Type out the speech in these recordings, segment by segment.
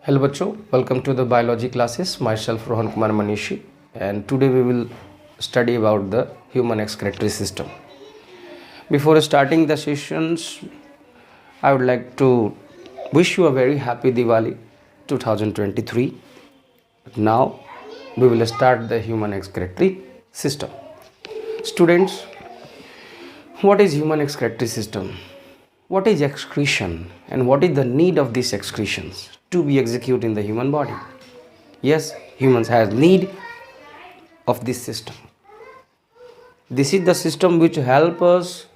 Hello bachcho, welcome to the biology classes. Myself Rohan Kumar Manishi, and today we will study about the human excretory system. Before starting the sessions, I would like to wish you a very happy Diwali 2023. Now we will start the human excretory system. Students, what is human excretory system? What is excretion and what is the need of these excretions to be executed in the human body? Yes, humans have need of this system. This is the system which help us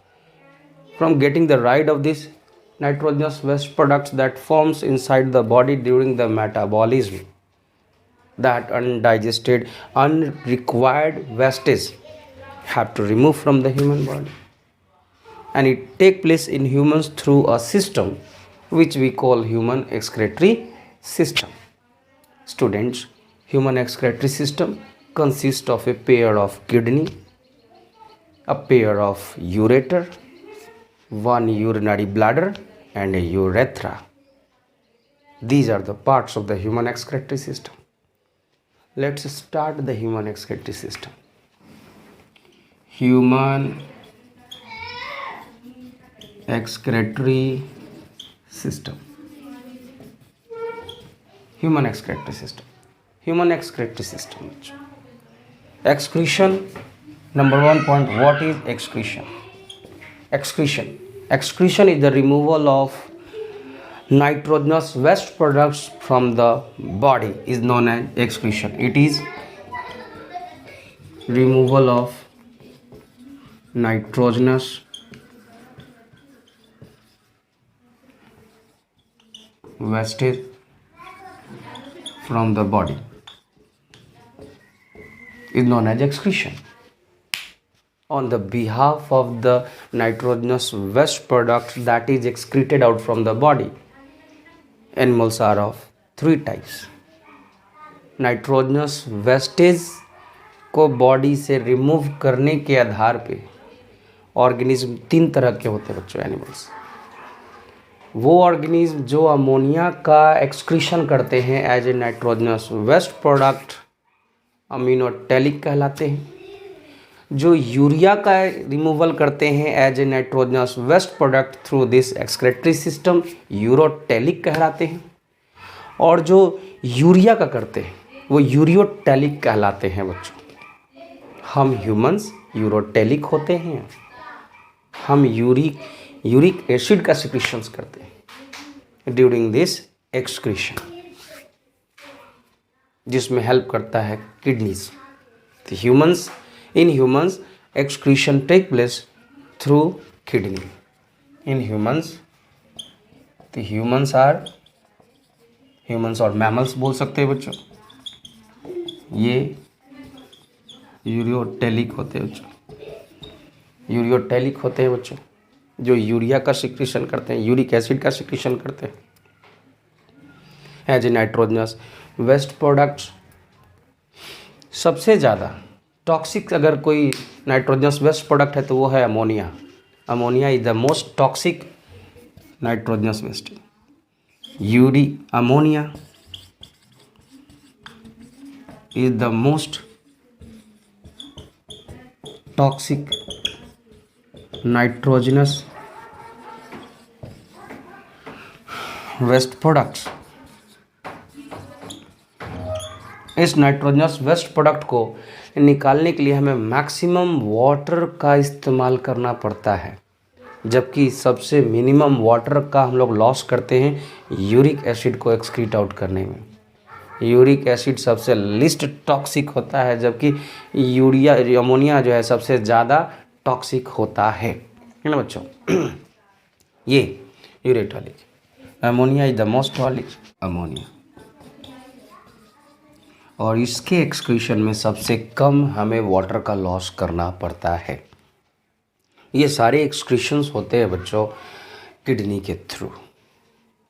from getting the right of this nitrogenous waste products that forms inside the body during the metabolism. That undigested, unrequired wastage have to remove from the human body, and it take place in humans through a system which we call human excretory system. Students, human excretory system consists of a pair of kidney, a pair of ureter, one urinary bladder and a urethra. These are the parts of the human excretory system. Let's start the human excretory system. Human excretory system. Human excretory system. Human excretory system. Excretion. Number 1 point. What is excretion? Excretion. Excretion is the removal of nitrogenous waste products from the body is known as excretion. It is removal of nitrogenous wastage from the body is known as excretion. On the behalf of the nitrogenous waste product that is excreted out from the body, animals are of 3 types. Nitrogenous wastage को body से remove करने के आधार पे organism 3 तरह के होते हैं बच्चों, एनिमल्स। वो ऑर्गेनिज्म जो अमोनिया का एक्सक्रीशन करते हैं as a nitrogenous waste product ammonotelic कहलाते हैं। जो यूरिया का रिमूवल करते हैं as a nitrogenous waste product through this excretory system ureotelic कहलाते हैं। और जो यूरिया का करते हैं वो यूरियोटेलिक कहलाते हैं बच्चों। हम ह्यूमंस यूरोटेलिक होते हैं। हम यूरिक एसिड का सिक्रीशंस करते हैं ड्यूरिंग दिस एक्सक्रीशन, जिसमें हेल्प करता है kidneys. In humans, excretion take place through kidney. In humans, the humans और mammals बोल सकते हैं बच्चों। ये यूरियोटेलिक होते हैं बच्चों। यूरियोटेलिक होते हैं बच्चों, जो यूरिया का सिक्रीशन करते हैं, यूरिक एसिड का सिक्रीशन करते हैं as a nitrogenous waste products. सबसे ज़्यादा टॉक्सिक अगर कोई नाइट्रोजनस वेस्ट प्रोडक्ट है तो वो है ammonia. Ammonia is the most toxic nitrogenous waste. Ammonia is the most toxic nitrogenous waste products. इस नाइट्रोजनस वेस्ट प्रोडक्ट को निकालने के लिए हमें मैक्सिमम वाटर का इस्तेमाल करना पड़ता है, जबकि सबसे मिनिमम वाटर का हम लोग लॉस करते हैं यूरिक एसिड को एक्सक्रीट आउट करने में। यूरिक एसिड सबसे लिस्ट टॉक्सिक होता है, जबकि अमोनिया जो है सबसे ज़्यादा टॉक्सिक होता है ना बच्चों। ये ureotelic, ammonia is the most toxic ammonia. और इसके एक्सक्रीशन में सबसे कम हमें वाटर का लॉस करना पड़ता है। ये सारे एक्सक्रीशंस होते हैं बच्चों किडनी के थ्रू।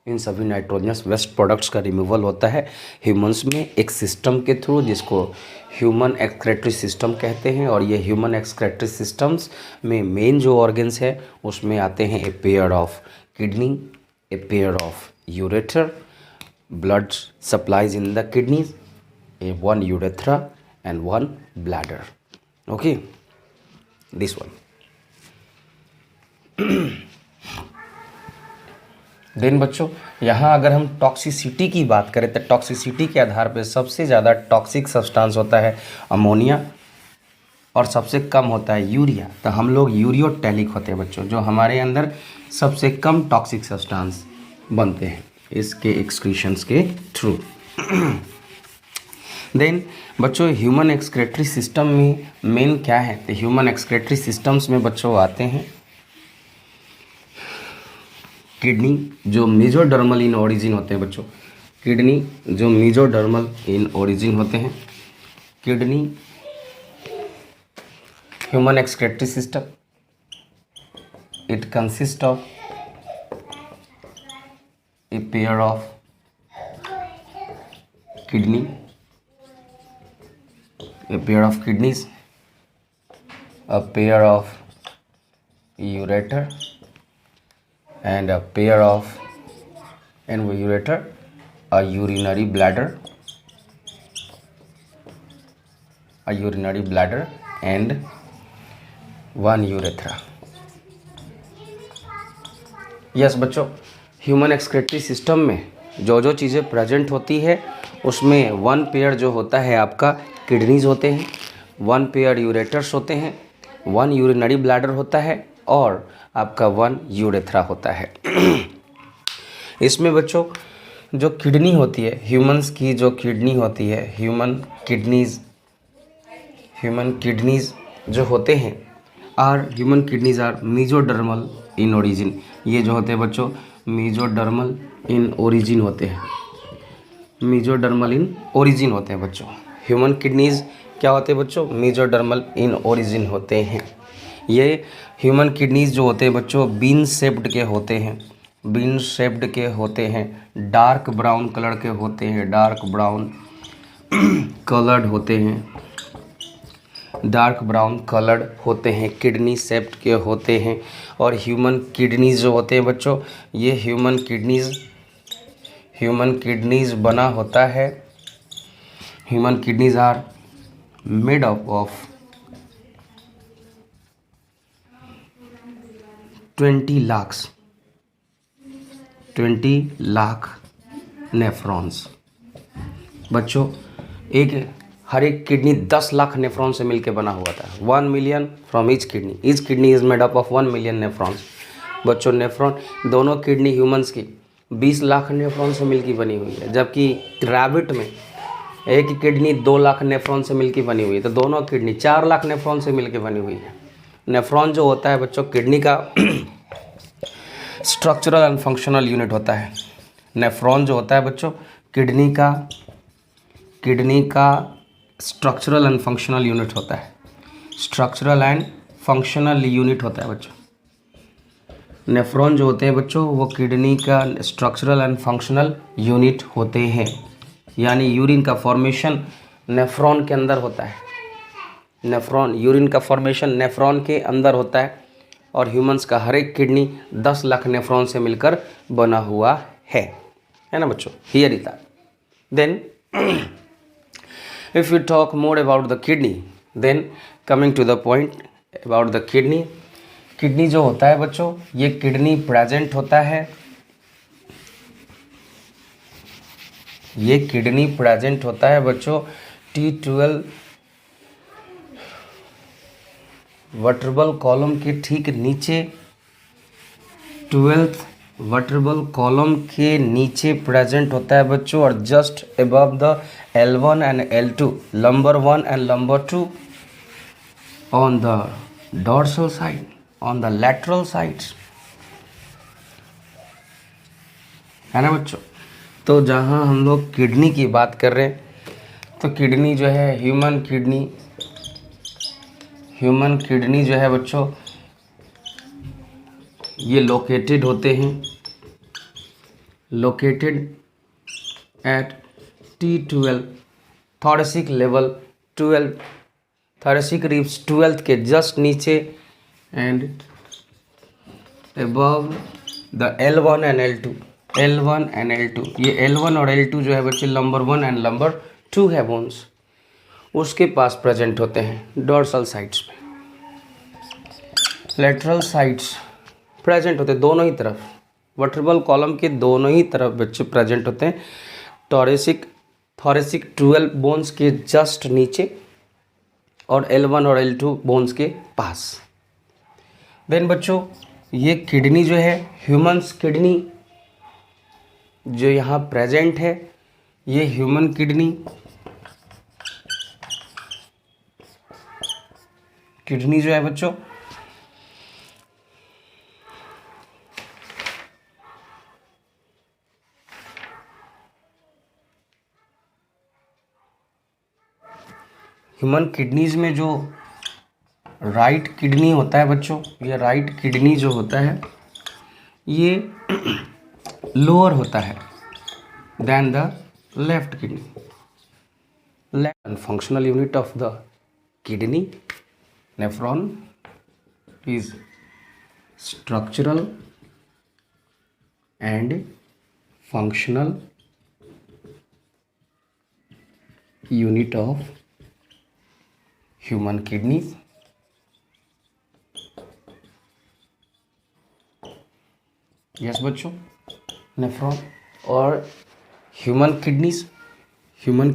इन सभी नाइट्रोजनस वेस्ट प्रोडक्ट्स का रिमूवल होता है ह्यूमंस में एक सिस्टम के थ्रू, जिसको ह्यूमन एक्सक्रेटरी सिस्टम कहते हैं। और ये ह्यूमन एक्सक्रेटरी सिस्टम्स में मेन जो ऑर्गन्स है उसमें आते हैं a pair of kidney, a pair of ureter, blood supplies in the kidneys, one urethra and one bladder. Okay, this one. Then बच्चों यहाँ अगर हम टॉक्सिसिटी की बात करें तो टॉक्सिसिटी के आधार पे सबसे ज़्यादा टॉक्सिक सब्सटेंस होता है अमोनिया और सबसे कम होता है यूरिया। तो हम लोग यूरियोटैलिक होते हैं बच्चों, जो हमारे अंदर सबसे कम टॉक्सिक सब्सटेंस बनते हैं इसके एक्सक्रीशंस के थ्रू। देन बच्चों ह्यूमन एक्सक्रेटरी सिस्टम में मेन क्या है, तो ह्यूमन एक्सक्रेटरी सिस्टम्स में बच्चों आते हैं किडनी जो मेजोडर्मल इन ओरिजिन होते हैं बच्चों, किडनी जो मेजोडर्मल इन ओरिजिन होते हैं, kidney human excretory system, it consist of a pair of kidney, a pair of kidneys, a pair of ureter and a pair of ureter, a urinary bladder, and one urethra. Yes बच्चों, human excretory system में जो जो चीज़ें present होती है उसमें one pair जो होता है आपका किडनीज होते हैं, वन पेयर यूरेटर्स होते हैं, वन यूरिनरी ब्लैडर होता है और आपका वन यूरेथ्रा होता है। इसमें बच्चों जो किडनी होती है, ह्यूमंस की जो किडनी होती है, ह्यूमन किडनीज जो होते हैं human kidneys are mesodermal in origin. ये जो होते हैं बच्चों मेजोडर्मल इन ओरिजिन होते हैं, मेजोडर्मल इन ओरिजिन होते हैं बच्चों। ह्यूमन किडनीज क्या होते हैं बच्चों, मेजोडर्मल इन ओरिजिन होते हैं। ये ह्यूमन किडनीज जो होते हैं बच्चों बीन शेप्ड के होते हैं, बीन शेप्ड के होते हैं, डार्क ब्राउन कलर के होते हैं, डार्क ब्राउन कलर्ड होते हैं, डार्क ब्राउन कलर्ड होते हैं, किडनी शेप्ड के होते हैं। और ह्यूमन किडनीज जो होते हैं बच्चों, ये ह्यूमन किडनीज बना होता है, human kidneys are made up of 20 lakh nephrons. बच्चों हर एक किडनी 10 लाख नेफ्रॉन से मिलकर बना हुआ था। 1 million from each kidney is made up of 1 million nephrons. बच्चों नेफ्रॉन दोनों किडनी ह्यूमंस की 20 लाख नेफ्रॉन से मिलकर बनी हुई है, जबकि रैबिट में एक किडनी 2 लाख नेफ्रॉन से मिलकर बनी हुई है, तो दोनों किडनी 4 लाख नेफ्रॉन से मिलकर बनी हुई है। नेफ्रॉन जो होता है बच्चों किडनी का स्ट्रक्चरल एंड फंक्शनल यूनिट होता है। नेफ्रॉन जो होता है बच्चों किडनी का स्ट्रक्चरल एंड फंक्शनल यूनिट होता है, स्ट्रक्चरल एंड फंक्शनल यूनिट होता है बच्चों। नेफ्रॉन जो होते हैं बच्चों वो किडनी का स्ट्रक्चरल एंड फंक्शनल यूनिट होते हैं, यानी यूरिन का फॉर्मेशन नेफ्रॉन के अंदर होता है। यूरिन का फॉर्मेशन नेफ्रॉन के अंदर होता है और ह्यूमंस का हर एक किडनी 10 लाख नेफ्रॉन से मिलकर बना हुआ है ना बच्चों। Here is that. Then if we talk more about the kidney, then coming to the point about the kidney जो होता है बच्चों, ये किडनी प्रेजेंट होता है, ये किडनी प्रेजेंट होता है बच्चों T12 वर्टेब्रल कॉलम के ठीक नीचे, 12th वर्टेब्रल कॉलम के नीचे प्रेजेंट होता है बच्चों, और just above the L1 and L2, lumbar 1 and lumbar 2 on the dorsal side, on the lateral sides, है ना बच्चों। तो जहाँ हम लोग किडनी की बात कर रहे हैं, तो किडनी जो है ह्यूमन किडनी जो है बच्चों ये लोकेटेड होते हैं, located at T12 thoracic level 12, thoracic ribs 12th के जस्ट नीचे and above the L1 and L2, L1 and L2, ये L1 और L2 जो है बच्चे नंबर 1 एंड नंबर 2 है बोन्स, उसके पास प्रेजेंट होते हैं डोर्सल साइड्स पे। लेटरल साइड्स प्रेजेंट होते हैं दोनों ही तरफ, वर्टेब्रल कॉलम के दोनों ही तरफ बच्चे प्रेजेंट होते हैं, थोरेसिक 12 बोन्स के जस्ट नीचे और L1 और L2 बोन्स के पास। देन बच्चों ये किडनी जो है, ह्यूमन्स किडनी जो यहाँ प्रेजेंट है, ये ह्यूमन किडनी जो है बच्चों ह्यूमन किडनीज में जो राइट किडनी होता है बच्चों, ये राइट किडनी जो होता है ये लोअर होता है then the left kidney. Left functional unit of the kidney nephron is structural and functional unit of human kidneys. Yes बच्चों, नेफ्रॉन और human kidneys human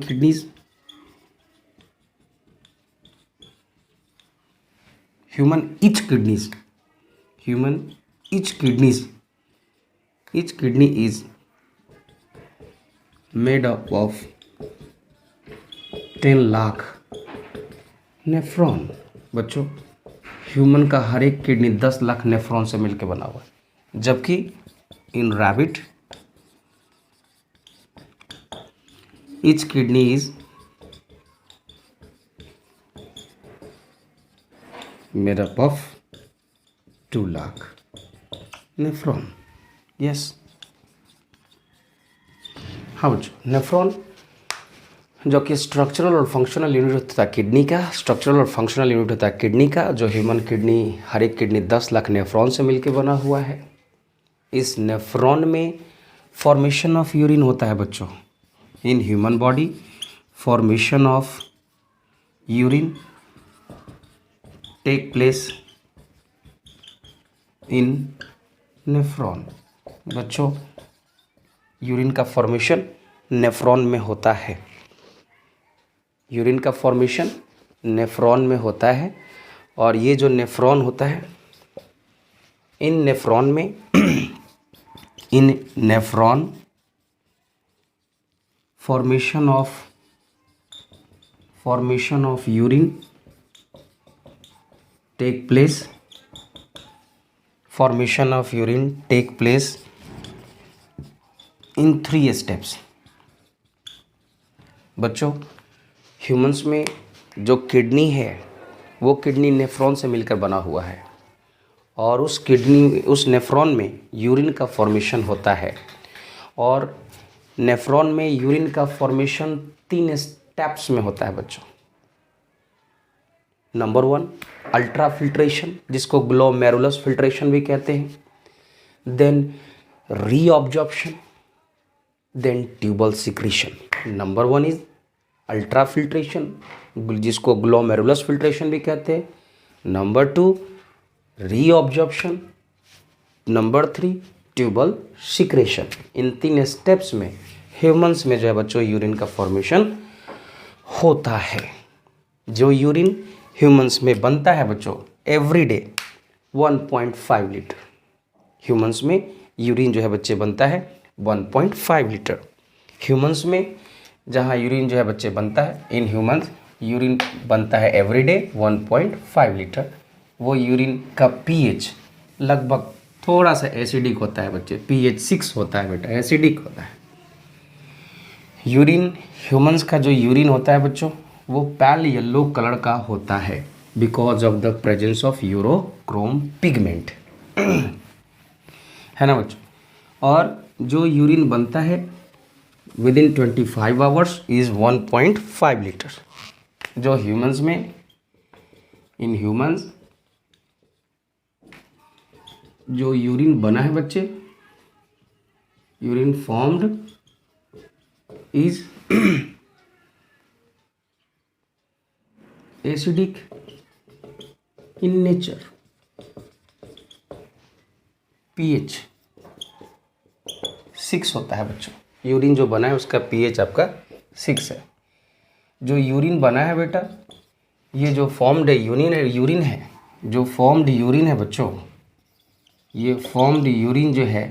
each kidney is made up of 10 lakh nephron. बच्चों human का हर एक kidney 10 lakh nephron से मिलकर बना हुआ है, जबकि इन rabbit each kidney is made up of 2 lakh nephron. Yes. हाँ बच्चों, नेफ्रॉन जो कि स्ट्रक्चरल और फंक्शनल यूनिट होता है किडनी का, जो ह्यूमन किडनी हर एक किडनी 10 लाख नेफ्रॉन से मिलकर बना हुआ है। इस नेफ्रॉन में फॉर्मेशन ऑफ यूरिन होता है बच्चों। In human body formation of urine take place in nephron. बच्चों यूरिन का फॉर्मेशन नेफ्रॉन में होता है, और ये जो नेफ्रॉन होता है, इन नेफ्रॉन में formation of urine take place in 3 steps. बच्चों ह्यूमंस में जो किडनी है वो किडनी नेफ्रॉन से मिलकर बना हुआ है, और उस नेफ्रॉन में यूरिन का फॉर्मेशन होता है, और नेफ्रॉन में यूरिन का फॉर्मेशन 3 स्टेप्स में होता है बच्चों। नंबर 1 अल्ट्रा फिल्ट्रेशन, जिसको ग्लोमेरुलस फिल्ट्रेशन भी कहते हैं, then reabsorption, then tubular secretion. Number 1 is ultra filtration, जिसको ग्लोमेरुलस फिल्ट्रेशन भी कहते हैं। Number 2 reabsorption, number 3 tubular secretion. इन 3 स्टेप्स में ह्यूमंस में जो है बच्चों यूरिन का फॉर्मेशन होता है। जो यूरिन ह्यूमंस में बनता है बच्चों एवरीडे 1.5 लीटर। ह्यूमंस में यूरिन जो है बच्चे बनता है 1.5 लीटर। ह्यूमंस में जहाँ यूरिन जो है बच्चे बनता है, इन ह्यूमंस यूरिन बनता है एवरीडे 1.5 लीटर। वो यूरिन का पीएच लगभग थोड़ा सा एसिडिक होता है बच्चे, पीएच 6 होता है बेटा, एसिडिक होता है। यूरिन ह्यूमंस का जो यूरिन होता है बच्चों वो पैल येलो कलर का होता है, because of the presence of urochrome pigment, है ना बच्चों। और जो यूरिन बनता है विदिन 25 आवर्स इज 1.5 लीटर। जो ह्यूमंस में, इन ह्यूमंस जो यूरिन बना है बच्चे urine formed is acidic in nature, pH 6 होता है बच्चों। यूरिन जो बना है उसका पीएच आपका 6 है। जो यूरिन बना है बेटा, ये जो फॉर्म्ड यूरिन है, जो फॉर्म्ड यूरिन है बच्चों, ये फॉर्म्ड यूरिन जो है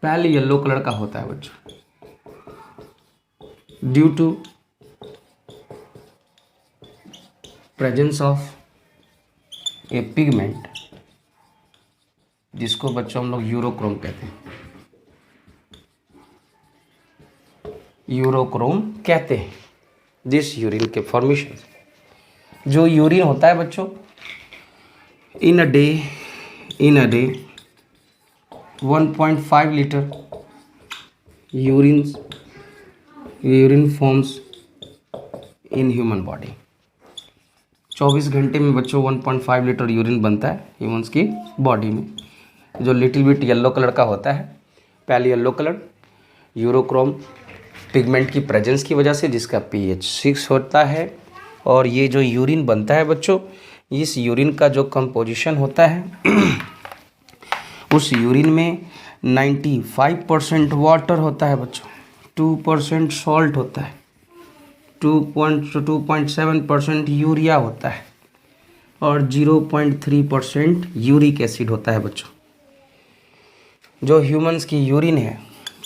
पहले येलो कलर का होता है बच्चों, due to presence of a pigment जिसको बच्चों हम लोग यूरोक्रोम कहते हैं, यूरोक्रोम कहते हैं। दिस यूरिन के फॉर्मेशन, जो यूरिन होता है बच्चों, in a day 1.5 litre urine forms in human body. 24 घंटे में बच्चों 1.5 लीटर यूरिन बनता है ह्यूमंस की बॉडी में, जो लिटिल बिट येलो कलर का होता है। पहले येलो कलर यूरोक्रोम पिगमेंट की प्रेजेंस की वजह से, जिसका पीएच 6 होता है। और ये जो यूरिन बनता है बच्चों, इस यूरिन का जो कंपोजिशन होता है उस यूरिन में 95% वाटर होता है बच्चों, 2% सॉल्ट होता है, 2.7% यूरिया होता है और 0.3% यूरिक एसिड होता है बच्चों। जो ह्यूमंस की यूरिन है,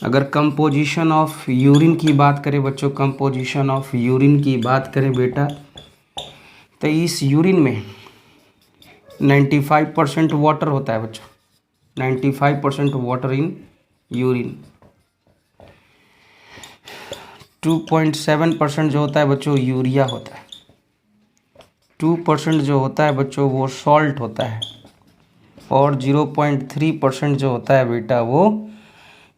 अगर कंपोजिशन ऑफ यूरिन की बात करें बच्चों, कंपोजिशन ऑफ यूरिन की बात करें बेटा, तो इस यूरिन में 95% वाटर होता है बच्चों, 95% वाटर इन यूरिन। 2.7% जो होता है बच्चों यूरिया होता है, 2% जो होता है बच्चों वो सॉल्ट होता है और 0.3% जो होता है बेटा वो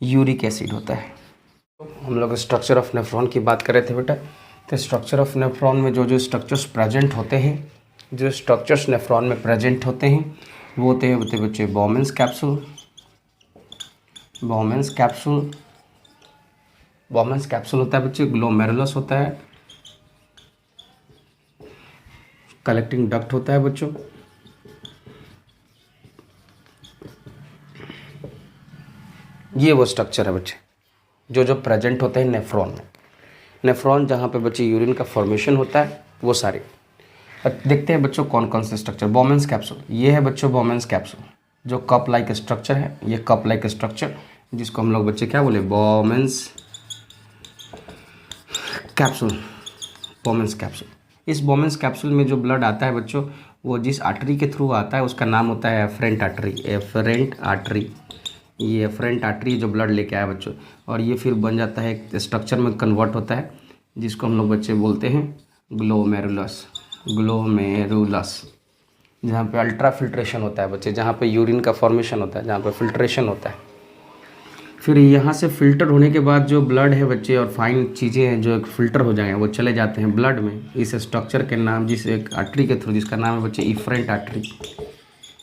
यूरिक एसिड होता है। हम लोग स्ट्रक्चर ऑफ नेफ्रॉन की बात कर रहे थे बेटा, तो स्ट्रक्चर ऑफ नेफ्रॉन में जो स्ट्रक्चर्स प्रेजेंट होते हैं, जो स्ट्रक्चर्स नेफ्रॉन में प्रेजेंट होते हैं वो होते हैं बच्चे बॉमेंस कैप्सूल होता है बच्चे, ग्लोमेरुलस होता है, कलेक्टिंग डक्ट होता है बच्चों, ये वो स्ट्रक्चर है बच्चे जो प्रेजेंट होते हैं नेफ्रॉन में। नेफ्रॉन जहाँ पे बच्चे यूरिन का फॉर्मेशन होता है वो सारे। अब देखते हैं बच्चों कौन कौन से स्ट्रक्चर। बॉमेंस कैप्सूल, ये है बच्चों बॉमेंस कैप्सूल, जो कप लाइक स्ट्रक्चर है, ये कप लाइक स्ट्रक्चर जिसको हम लोग बच्चे क्या बोले, बॉमेंस कैप्सूल। इस बॉमेंस कैप्सूल में जो ब्लड आता है बच्चों, वो जिस आर्टरी के थ्रू आता है उसका नाम होता है एफरेंट आर्टरी। ये एफरेंट आर्टरी जो ब्लड लेके आया बच्चों, और ये फिर बन जाता है एक स्ट्रक्चर में कन्वर्ट होता है जिसको हम लोग बच्चे बोलते हैं ग्लोमेरुलस, जहाँ पे अल्ट्रा फिल्ट्रेशन होता है बच्चे, जहाँ पे यूरिन का फॉर्मेशन होता है, जहाँ पे फिल्ट्रेशन होता है। फिर यहाँ से फिल्टर होने के बाद जो ब्लड है बच्चे और फाइन चीज़ें हैं जो फिल्टर हो जाएंगे वो चले जाते हैं ब्लड में, इस स्ट्रक्चर के नाम, जिस एक आर्टरी के थ्रू जिसका नाम है बच्चे इफरेंट आर्टरी।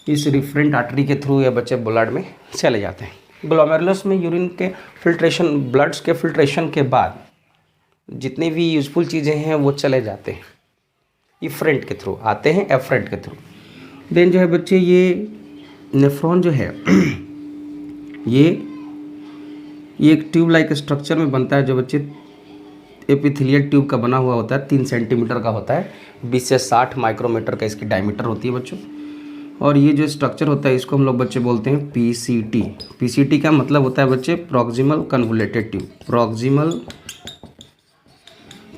इस रिफरेंट आर्टरी के थ्रू ये बच्चे ब्लड में चले जाते हैं। ग्लोमेरुलस में यूरिन के फिल्ट्रेशन, ब्लड्स के फिल्ट्रेशन के बाद जितनी भी यूजफुल चीज़ें हैं वो चले जाते हैं, इफरेंट के थ्रू आते हैं, एफरेंट के थ्रू। देन जो है बच्चे ये नेफ्रॉन जो है ये एक ट्यूब लाइक स्ट्रक्चर में बनता है, जो बच्चे एपिथेलियल ट्यूब का बना हुआ होता है, 3 सेंटीमीटर का होता है, 20 से 60 माइक्रोमीटर का इसकी डायमीटर होती है बच्चों। और ये जो स्ट्रक्चर होता है इसको हम लोग बच्चे बोलते हैं पीसीटी। पीसीटी का मतलब होता है बच्चे proximal convoluted tube,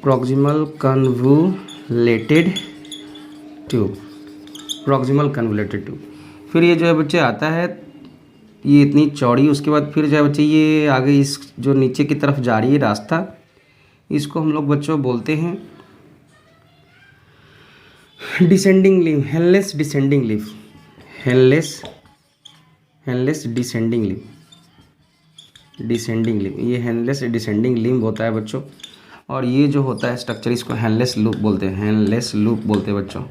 proximal convoluted tube. फिर ये जो है बच्चे आता है, ये इतनी चौड़ी, उसके बाद फिर जो है बच्चे ये आगे इस जो नीचे की तरफ जा रही है रास्ता, इसको हम लोग बच्चों बोलते हैं descending leave, Henle's descending leave, ये हेनलेस डिसेंडिंग लिम्ब होता है बच्चों। और ये जो होता है स्ट्रक्चर, इसको हेनलेस लूप बोलते हैं, बच्चों।